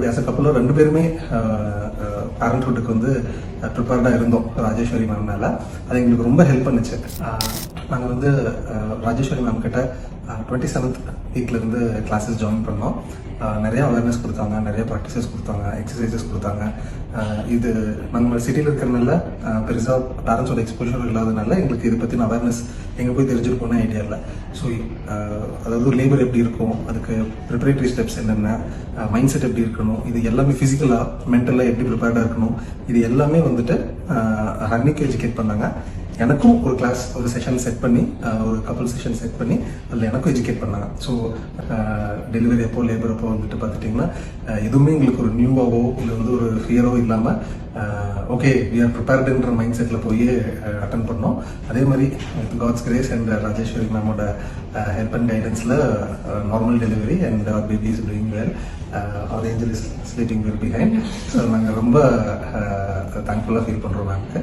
அப்படி as a கப்பலில் 2 பேருமே பேரண்ட்ஹுட்டுக்கு வந்து ப்ரிப்பேர்டாக இருந்தோம் ராஜேஸ்வரி மேம்னால. அது எங்களுக்கு ரொம்ப ஹெல்ப் பண்ணுச்சு. நாங்கள் வந்து ராஜேஸ்வரி மேம் கிட்ட 27th வீக்லேருந்து கிளாஸஸ் ஜாயின் பண்ணோம். நிறைய அவேர்னஸ் கொடுத்தாங்க, நிறைய ப்ராக்டிசஸ் கொடுத்தாங்க, எக்ஸசைசஸ் கொடுத்தாங்க. இது நம்ம சிட்டியில் இருக்கிறனால பெருசாக பேரண்ட்ஸோட எக்ஸ்போஷர் இல்லாதனால எங்களுக்கு இதை பற்றின அவேர்னஸ் எங்கே போய் தெரிஞ்சிருக்கோன்னு ஐடியா இல்லை. ஸோ அதாவது லேபர் எப்படி இருக்கும், அதுக்கு ப்ரிப்பரேட்டரி ஸ்டெப்ஸ் என்னென்ன, மைண்ட் செட் எப்படி இருக்கணும், இது எல்லாமே ஃபிசிக்கலாக மென்டலாக எப்படி ப்ரிப்பேர்டாக இருக்கணும், இது எல்லாமே வந்துட்டு அன்னைக்கு எஜுகேட் பண்ணாங்க. எனக்கும் ஒரு கிளாஸ் ஒரு செஷன் செட் பண்ணி ஒரு கப்பல் செஷன் செட் பண்ணி அதில் எனக்கும் எஜுகேட் பண்ணாங்க. ஸோ டெலிவரி அப்போ லேபர் அப்போ வந்துட்டு பார்த்துட்டிங்கன்னா எதுவுமே எங்களுக்கு ஒரு நியூவாகவோ இல்லை வந்து ஒரு ஃபியரோ இல்லாமல் ஓகே வி ஆர் ப்ரிப்பேர்டுன்ற மைண்ட் செட்டில் போய் அட்டன் பண்ணோம். அதே மாதிரி with God's grace and Rajeshwari மேமோட ஹெல்ப் அண்ட் கைடன்ஸில் normal delivery and our baby is doing well. Our angel is sleeping well behind. So நாங்கள் ரொம்ப தேங்க்ஃபுல்லாக ஃபீல் பண்ணுறோம் மேம்க்கு.